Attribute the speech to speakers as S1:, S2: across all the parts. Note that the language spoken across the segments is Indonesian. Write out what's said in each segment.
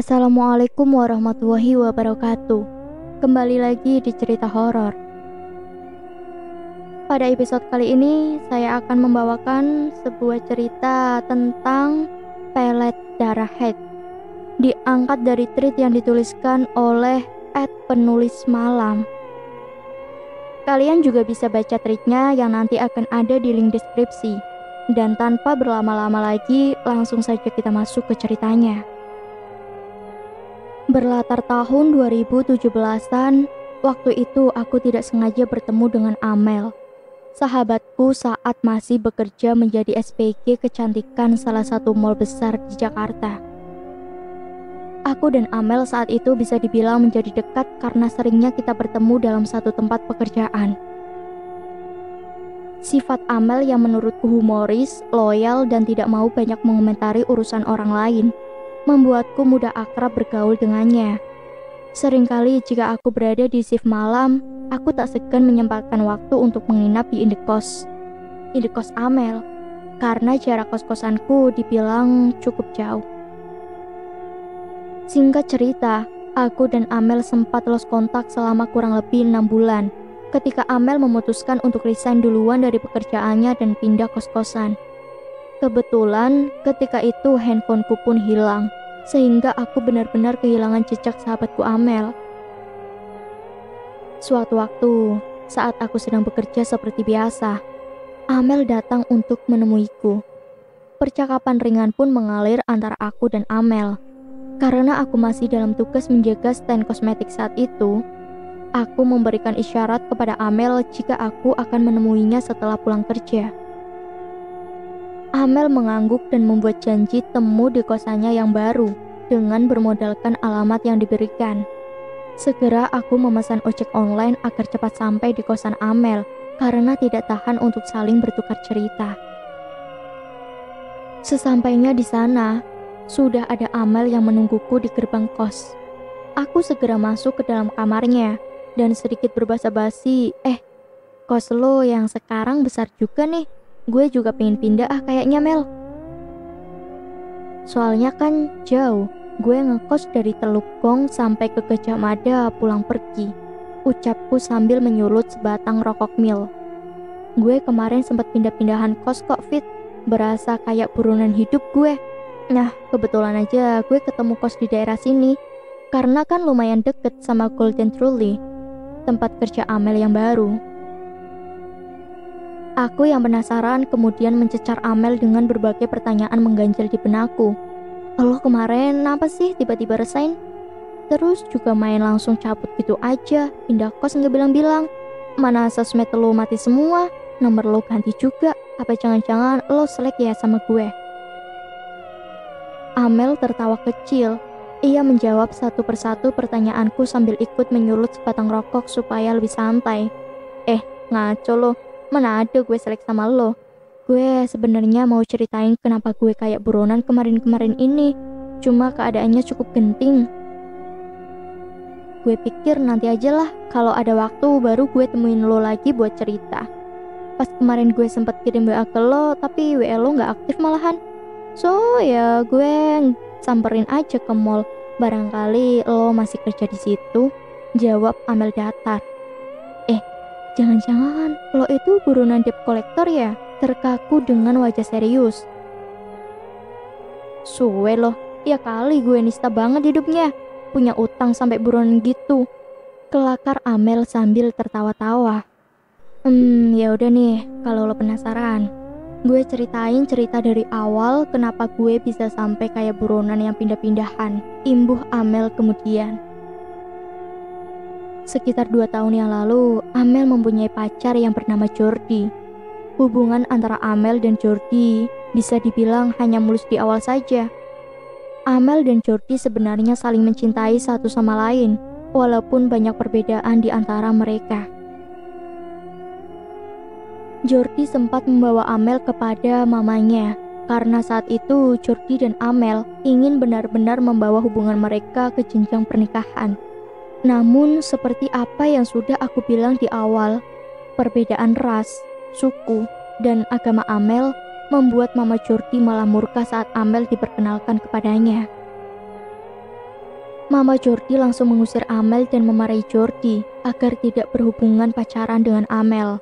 S1: Assalamualaikum warahmatullahi wabarakatuh. Kembali lagi di cerita horor. Pada episode kali ini, saya akan membawakan sebuah cerita tentang pelet darah head. Diangkat dari tweet yang dituliskan oleh @penulis malam. Kalian juga bisa baca tweetnya yang nanti akan ada di link deskripsi. Dan tanpa berlama-lama lagi, langsung saja kita masuk ke ceritanya. Berlatar tahun 2017-an, waktu itu aku tidak sengaja bertemu dengan Amel, sahabatku saat masih bekerja menjadi SPG kecantikan salah satu mall besar di Jakarta. Aku dan Amel saat itu bisa dibilang menjadi dekat karena seringnya kita bertemu dalam satu tempat pekerjaan. Sifat Amel yang menurutku humoris, loyal, dan tidak mau banyak mengomentari urusan orang lain membuatku mudah akrab bergaul dengannya. Seringkali jika aku berada di shift malam, aku tak segan menyempatkan waktu untuk menginap di indekos Amel, karena jarak kos-kosanku dibilang cukup jauh. Singkat cerita, aku dan Amel sempat lost kontak selama kurang lebih 6 bulan, ketika Amel memutuskan untuk resign duluan dari pekerjaannya dan pindah kos-kosan. Kebetulan ketika itu handphoneku pun hilang, sehingga aku benar-benar kehilangan jejak sahabatku Amel. Suatu waktu, saat aku sedang bekerja seperti biasa, Amel datang untuk menemuiku. Percakapan ringan pun mengalir antara aku dan Amel. Karena aku masih dalam tugas menjaga stand kosmetik saat itu, aku memberikan isyarat kepada Amel jika aku akan menemuinya setelah pulang kerja. Amel mengangguk dan membuat janji temu di kosannya yang baru dengan bermodalkan alamat yang diberikan. Segera aku memesan ojek online agar cepat sampai di kosan Amel karena tidak tahan untuk saling bertukar cerita. Sesampainya di sana, sudah ada Amel yang menungguku di gerbang kos. Aku segera masuk ke dalam kamarnya dan sedikit berbasa-basi, kos lo yang sekarang besar juga nih. Gue juga pengen pindah kayaknya Mel. Soalnya kan jauh, gue ngekos dari Teluk Gong sampai ke Gajah Mada pulang pergi, ucapku sambil menyulut sebatang rokok mil. Gue kemarin sempat pindah-pindahan kos kok Fit, berasa kayak buronan hidup gue. Nah, kebetulan aja gue ketemu kos di daerah sini, karena kan lumayan deket sama Golden Truly, tempat kerja Amel yang baru. Aku yang penasaran kemudian mencecar Amel dengan berbagai pertanyaan mengganjal di benakku. Lo kemarin apa sih tiba-tiba resign? Terus juga main langsung cabut gitu aja, pindah kos nggak bilang-bilang. Mana sosmed lo mati semua, nomor lo ganti juga. Apa jangan-jangan lo selek ya sama gue? Amel tertawa kecil. Ia menjawab satu persatu pertanyaanku sambil ikut menyulut sebatang rokok supaya lebih santai. Ngaco lo. Mana ada gue selek sama lo. Gue sebenarnya mau ceritain kenapa gue kayak buronan kemarin-kemarin ini. Cuma keadaannya cukup genting. Gue pikir nanti aja lah, kalau ada waktu baru gue temuin lo lagi buat cerita. Pas kemarin gue sempet kirim WA ke lo, tapi WA lo gak aktif malahan. So ya gue samperin aja ke mall. Barangkali lo masih kerja di situ. Jawab Amel datar. Jangan-jangan lo itu buronan debt collector ya? Terkaku dengan wajah serius. Suwe lo, ya kali gue nista banget hidupnya. Punya utang sampai buronan gitu. Kelakar Amel sambil tertawa-tawa. Ya udah nih, kalau lo penasaran, gue ceritain cerita dari awal kenapa gue bisa sampai kayak buronan yang pindah-pindahan. Imbuh Amel kemudian. Sekitar 2 tahun yang lalu, Amel mempunyai pacar yang bernama Jordi. Hubungan antara Amel dan Jordi bisa dibilang hanya mulus di awal saja. Amel dan Jordi sebenarnya saling mencintai satu sama lain, walaupun banyak perbedaan di antara mereka. Jordi sempat membawa Amel kepada mamanya, karena saat itu Jordi dan Amel ingin benar-benar membawa hubungan mereka ke jenjang pernikahan. Namun seperti apa yang sudah aku bilang di awal, perbedaan ras, suku, dan agama Amel membuat Mama Jordi malah murka saat Amel diperkenalkan kepadanya. Mama Jordi langsung mengusir Amel dan memarahi Jordi agar tidak berhubungan pacaran dengan Amel.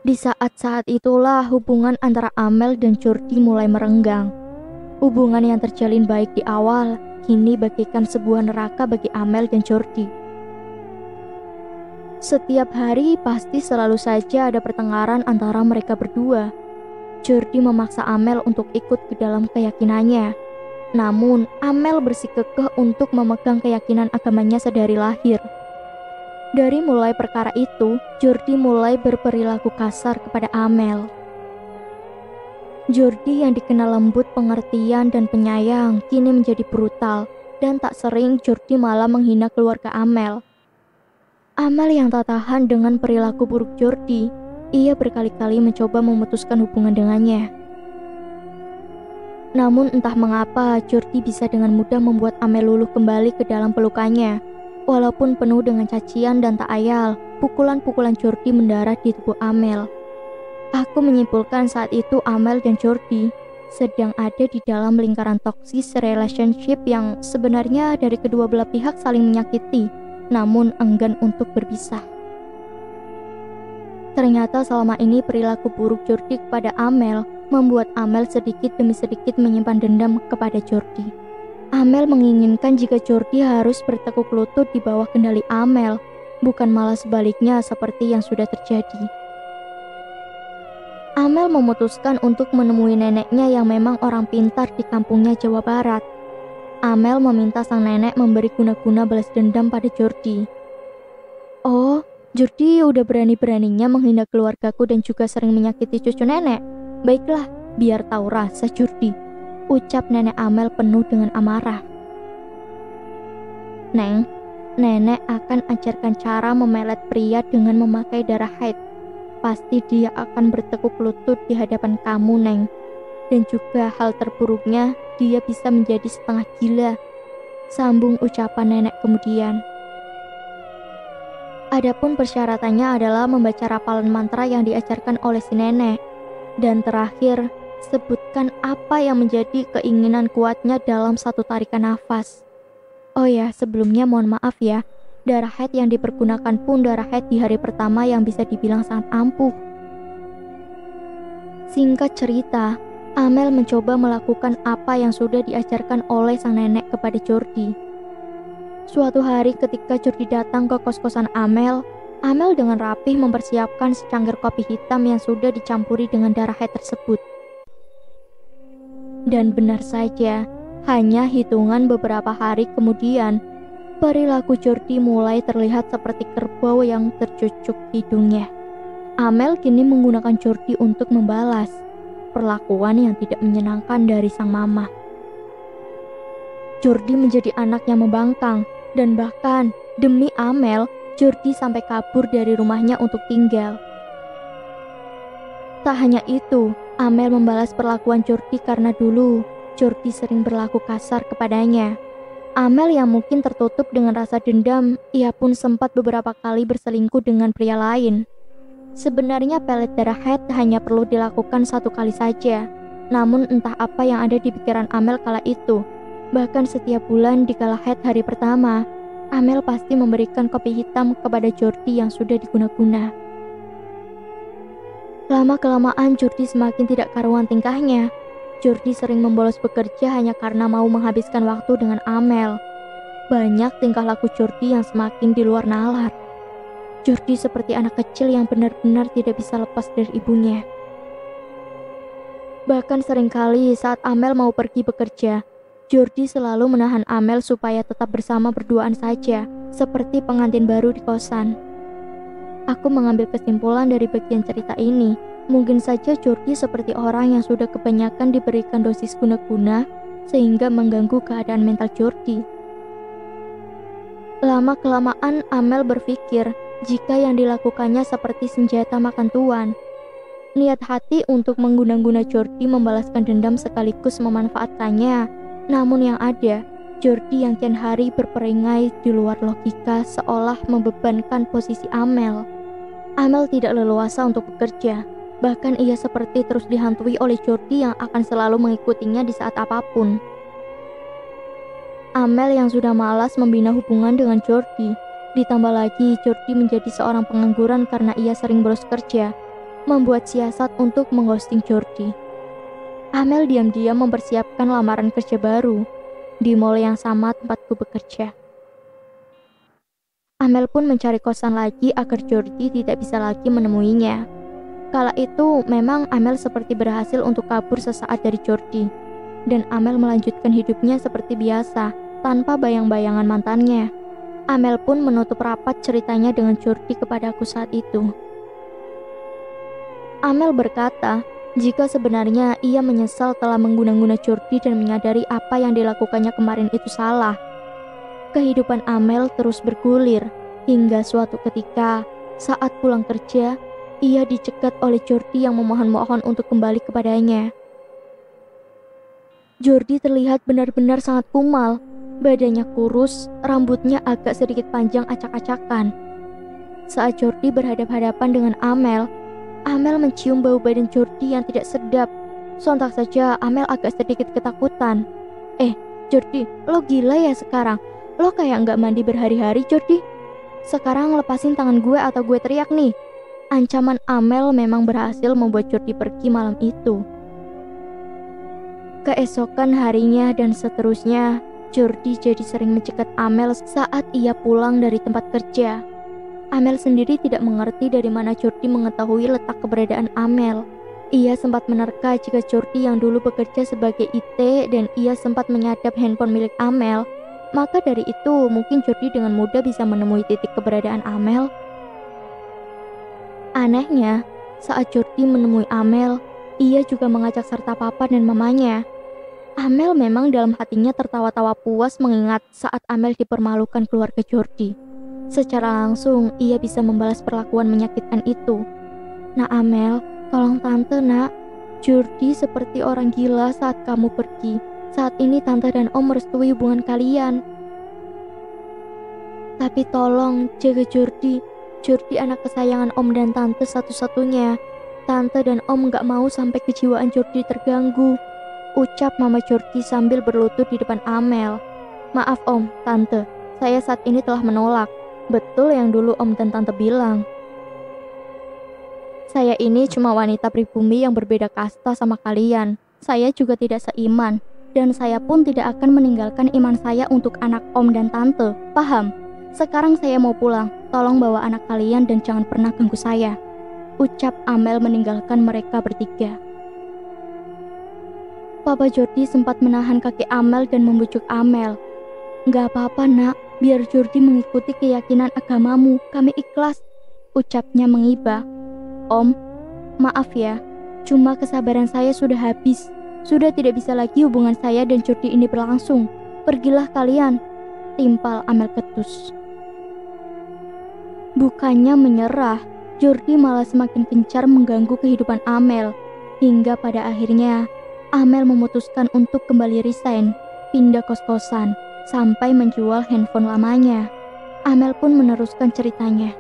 S1: Di saat-saat itulah hubungan antara Amel dan Jordi mulai merenggang. Hubungan yang terjalin baik di awal, kini bagaikan sebuah neraka bagi Amel dan Jordi. Setiap hari pasti selalu saja ada pertengkaran antara mereka berdua. Jordi memaksa Amel untuk ikut ke dalam keyakinannya. Namun, Amel bersikukuh untuk memegang keyakinan agamanya sedari lahir. Dari mulai perkara itu, Jordi mulai berperilaku kasar kepada Amel. Jordi yang dikenal lembut, pengertian, dan penyayang kini menjadi brutal, dan tak sering Jordi malah menghina keluarga Amel. Amel yang tak tahan dengan perilaku buruk Jordi, ia berkali-kali mencoba memutuskan hubungan dengannya. Namun entah mengapa Jordi bisa dengan mudah membuat Amel luluh kembali ke dalam pelukannya. Walaupun penuh dengan cacian dan tak ayal, pukulan-pukulan Jordi mendarat di tubuh Amel. Aku menyimpulkan saat itu Amel dan Jordi sedang ada di dalam lingkaran toxic relationship yang sebenarnya dari kedua belah pihak saling menyakiti, namun enggan untuk berpisah. Ternyata selama ini perilaku buruk Jordi kepada Amel membuat Amel sedikit demi sedikit menyimpan dendam kepada Jordi. Amel menginginkan jika Jordi harus bertekuk lutut di bawah kendali Amel, bukan malah sebaliknya seperti yang sudah terjadi. Amel memutuskan untuk menemui neneknya yang memang orang pintar di kampungnya Jawa Barat. Amel meminta sang nenek memberi guna-guna balas dendam pada Jordi. "Oh, Jordi udah berani-beraninya menghina keluargaku dan juga sering menyakiti cucu nenek. Baiklah, biar tahu rasa Jordi," ucap nenek Amel penuh dengan amarah. "Neng, nenek akan ajarkan cara memelet pria dengan memakai darah haid. Pasti dia akan bertekuk lutut di hadapan kamu, Neng. Dan juga hal terburuknya, dia bisa menjadi setengah gila," sambung ucapan nenek kemudian. Adapun persyaratannya adalah membaca rapalan mantra yang diajarkan oleh si nenek. Dan terakhir, sebutkan apa yang menjadi keinginan kuatnya dalam satu tarikan nafas. Oh ya, sebelumnya mohon maaf ya, darah haid yang dipergunakan pun darah haid di hari pertama yang bisa dibilang sangat ampuh. Singkat cerita, Amel mencoba melakukan apa yang sudah diajarkan oleh sang nenek kepada Jordi. Suatu hari ketika Jordi datang ke kos-kosan Amel, Amel dengan rapih mempersiapkan secangkir kopi hitam yang sudah dicampuri dengan darah haid tersebut. Dan benar saja, hanya hitungan beberapa hari kemudian, perilaku Jordi mulai terlihat seperti kerbau yang tercucuk hidungnya. Amel kini menggunakan Jordi untuk membalas perlakuan yang tidak menyenangkan dari sang mama. Jordi menjadi anak yang membangkang, dan bahkan demi Amel, Jordi sampai kabur dari rumahnya untuk tinggal. Tak hanya itu, Amel membalas perlakuan Jordi karena dulu Jordi sering berlaku kasar kepadanya. Amel yang mungkin tertutup dengan rasa dendam, ia pun sempat beberapa kali berselingkuh dengan pria lain. Sebenarnya pelet darah haid hanya perlu dilakukan satu kali saja. Namun entah apa yang ada di pikiran Amel kala itu. Bahkan setiap bulan di kala haid hari pertama, Amel pasti memberikan kopi hitam kepada Jordi yang sudah diguna-guna. Lama-kelamaan Jordi semakin tidak karuan tingkahnya. Jordi sering membolos bekerja hanya karena mau menghabiskan waktu dengan Amel. Banyak tingkah laku Jordi yang semakin di luar nalar. Jordi seperti anak kecil yang benar-benar tidak bisa lepas dari ibunya. Bahkan seringkali saat Amel mau pergi bekerja, Jordi selalu menahan Amel supaya tetap bersama berduaan saja, seperti pengantin baru di kosan. Aku mengambil kesimpulan dari bagian cerita ini, mungkin saja Jordi seperti orang yang sudah kebanyakan diberikan dosis guna-guna sehingga mengganggu keadaan mental Jordi. Lama-kelamaan Amel berpikir jika yang dilakukannya seperti senjata makan tuan. Niat hati untuk mengguna-guna Jordi membalaskan dendam sekaligus memanfaatkannya. Namun yang ada, Jordi yang kian hari berperangai di luar logika seolah membebankan posisi Amel. Amel tidak leluasa untuk bekerja, bahkan ia seperti terus dihantui oleh Jordi yang akan selalu mengikutinya di saat apapun. Amel yang sudah malas membina hubungan dengan Jordi. Ditambah lagi Jordi menjadi seorang pengangguran karena ia sering bolos kerja, membuat siasat untuk mengghosting Jordi. Amel diam-diam mempersiapkan lamaran kerja baru di mall yang sama tempatku bekerja. Amel pun mencari kosan lagi agar Jordi tidak bisa lagi menemuinya. Kala itu memang Amel seperti berhasil untuk kabur sesaat dari Jordi, dan Amel melanjutkan hidupnya seperti biasa, tanpa bayang-bayangan mantannya. Amel pun menutup rapat ceritanya dengan Jordi kepadaku saat itu. Amel berkata, jika sebenarnya ia menyesal telah mengguna-guna Jordi dan menyadari apa yang dilakukannya kemarin itu salah. Kehidupan Amel terus bergulir, hingga suatu ketika, saat pulang kerja, ia dicegat oleh Jordi yang memohon-mohon untuk kembali kepadanya. Jordi terlihat benar-benar sangat kumal, badannya kurus, rambutnya agak sedikit panjang acak-acakan. Saat Jordi berhadap-hadapan dengan Amel, Amel mencium bau badan Jordi yang tidak sedap. Sontak saja Amel agak sedikit ketakutan. Jordi, lo gila ya sekarang? Lo kayak nggak mandi berhari-hari, Jordi. Sekarang lepasin tangan gue atau gue teriak nih. Ancaman Amel memang berhasil membuat Jordi pergi malam itu. Keesokan harinya dan seterusnya, Jordi jadi sering mencegat Amel saat ia pulang dari tempat kerja. Amel sendiri tidak mengerti dari mana Jordi mengetahui letak keberadaan Amel. Ia sempat menerka jika Jordi yang dulu bekerja sebagai IT dan ia sempat menyadap handphone milik Amel, maka dari itu mungkin Jordi dengan mudah bisa menemui titik keberadaan Amel. Anehnya, saat Jordi menemui Amel, ia juga mengajak serta papa dan mamanya. Amel memang dalam hatinya tertawa-tawa puas mengingat saat Amel dipermalukan keluarga Jordi. Secara langsung, ia bisa membalas perlakuan menyakitkan itu. Nak Amel, tolong tante nak. Jordi seperti orang gila saat kamu pergi. Saat ini tante dan om merestui hubungan kalian. Tapi tolong jaga Jordi. Jordi anak kesayangan om dan tante satu-satunya. Tante dan om gak mau sampai kejiwaan Jordi terganggu, ucap mama Jordi sambil berlutut di depan Amel. Maaf om, tante, saya saat ini telah menolak. Betul yang dulu om dan tante bilang. Saya ini cuma wanita pribumi yang berbeda kasta sama kalian. Saya juga tidak seiman. Dan saya pun tidak akan meninggalkan iman saya untuk anak om dan tante. Paham? Sekarang saya mau pulang. Tolong bawa anak kalian dan jangan pernah ganggu saya, ucap Amel meninggalkan mereka bertiga. Papa Jordi sempat menahan kaki Amel dan membujuk Amel. Gak apa-apa nak, biar Jordi mengikuti keyakinan agamamu. Kami ikhlas, ucapnya mengibah. Om, maaf ya, cuma kesabaran saya sudah habis. Sudah tidak bisa lagi hubungan saya dan Jordi ini berlangsung. Pergilah kalian, timpal Amel ketus. Bukannya menyerah, Jordi malah semakin gencar mengganggu kehidupan Amel. Hingga pada akhirnya, Amel memutuskan untuk kembali resign, pindah kos-kosan, sampai menjual handphone lamanya. Amel pun meneruskan ceritanya.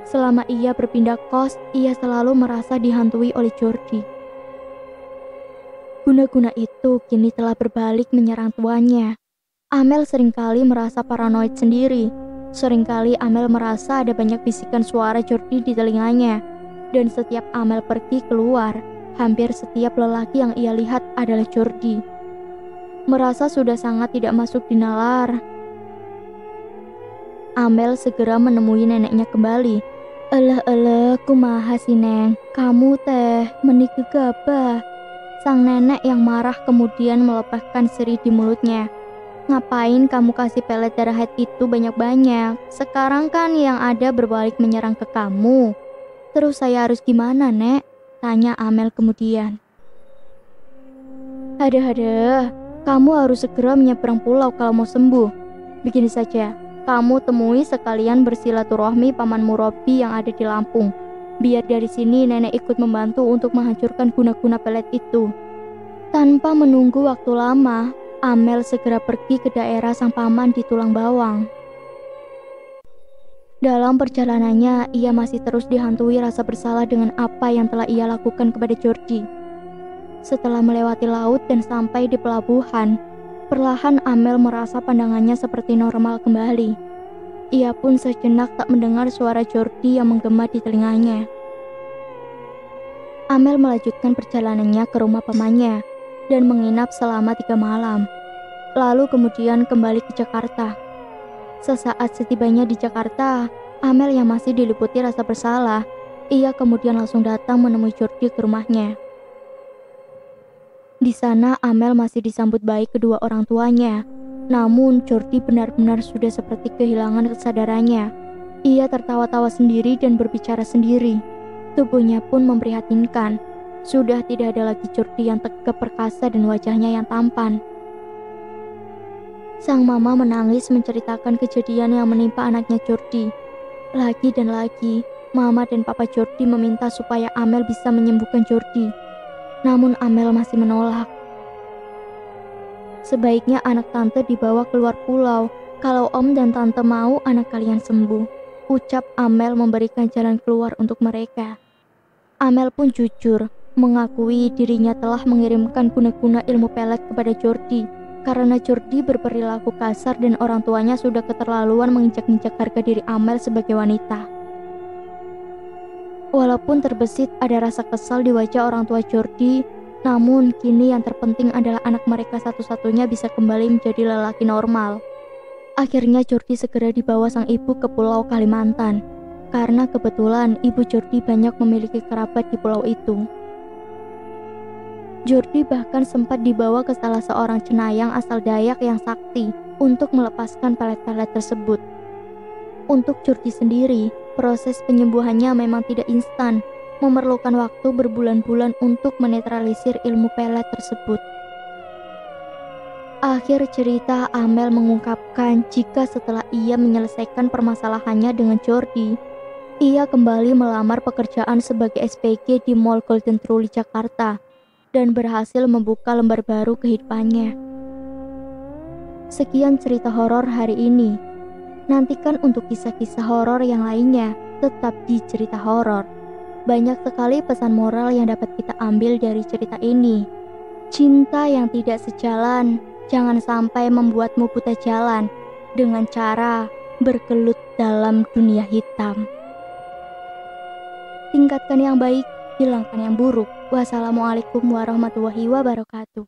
S1: Selama ia berpindah kos, ia selalu merasa dihantui oleh Jordi. Guna-guna itu kini telah berbalik menyerang tuannya. Amel seringkali merasa paranoid sendiri. Seringkali Amel merasa ada banyak bisikan suara Jordi di telinganya. Dan setiap Amel pergi keluar, hampir setiap lelaki yang ia lihat adalah Jordi. Merasa sudah sangat tidak masuk di nalar, Amel segera menemui neneknya kembali. Eleh, kumaha sih neng, kamu teh menik gegabah. Sang nenek yang marah kemudian melepaskan seri di mulutnya. Ngapain kamu kasih pelet darah head itu banyak-banyak? Sekarang kan yang ada berbalik menyerang ke kamu. Terus saya harus gimana, Nek? Tanya Amel kemudian. Ada, kamu harus segera menyeberang pulau kalau mau sembuh. Begini saja, kamu temui sekalian bersilaturahmi pamanmu Robi yang ada di Lampung. Biar dari sini nenek ikut membantu untuk menghancurkan guna-guna pelet itu. Tanpa menunggu waktu lama, Amel segera pergi ke daerah sang paman di Tulang Bawang. Dalam perjalanannya, ia masih terus dihantui rasa bersalah dengan apa yang telah ia lakukan kepada Jordi. Setelah melewati laut dan sampai di pelabuhan, Perlahan Amel merasa pandangannya seperti normal kembali. Ia pun sejenak tak mendengar suara Jordi yang menggema di telinganya. Amel melanjutkan perjalanannya ke rumah pamannya dan menginap selama 3 malam. Lalu kemudian kembali ke Jakarta. Sesaat setibanya di Jakarta, Amel yang masih diliputi rasa bersalah, ia kemudian langsung datang menemui Jordi ke rumahnya. Di sana Amel masih disambut baik kedua orang tuanya. Namun Jordi benar-benar sudah seperti kehilangan kesadarannya. Ia tertawa-tawa sendiri dan berbicara sendiri. Tubuhnya pun memprihatinkan. Sudah tidak ada lagi Jordi yang tegap perkasa dan wajahnya yang tampan. Sang mama menangis menceritakan kejadian yang menimpa anaknya Jordi. Lagi dan lagi, mama dan papa Jordi meminta supaya Amel bisa menyembuhkan Jordi. Namun Amel masih menolak. Sebaiknya anak tante dibawa keluar pulau. Kalau om dan tante mau anak kalian sembuh, ucap Amel memberikan jalan keluar untuk mereka. Amel pun jujur, mengakui dirinya telah mengirimkan guna-guna ilmu pelet kepada Jordi. Karena Jordi berperilaku kasar dan orang tuanya sudah keterlaluan menginjak-injak harga diri Amel sebagai wanita. Walaupun terbesit ada rasa kesal di wajah orang tua Jordi, namun kini yang terpenting adalah anak mereka satu-satunya bisa kembali menjadi lelaki normal. Akhirnya Jordi segera dibawa sang ibu ke Pulau Kalimantan, karena kebetulan ibu Jordi banyak memiliki kerabat di pulau itu. Jordi bahkan sempat dibawa ke salah seorang cenayang asal Dayak yang sakti untuk melepaskan pelet-pelet tersebut. Untuk Jordi sendiri, proses penyembuhannya memang tidak instan, memerlukan waktu berbulan-bulan untuk menetralisir ilmu pelet tersebut. Akhir cerita, Amel mengungkapkan jika setelah ia menyelesaikan permasalahannya dengan Jordi, ia kembali melamar pekerjaan sebagai SPG di Mall Golden Truly Jakarta dan berhasil membuka lembar baru kehidupannya. Sekian cerita horor hari ini. Nantikan untuk kisah-kisah horor yang lainnya tetap di cerita horor. Banyak sekali pesan moral yang dapat kita ambil dari cerita ini. Cinta yang tidak sejalan jangan sampai membuatmu buta jalan dengan cara bergelut dalam dunia hitam. Tingkatkan yang baik, hilangkan yang buruk. Wassalamualaikum warahmatullahi wabarakatuh.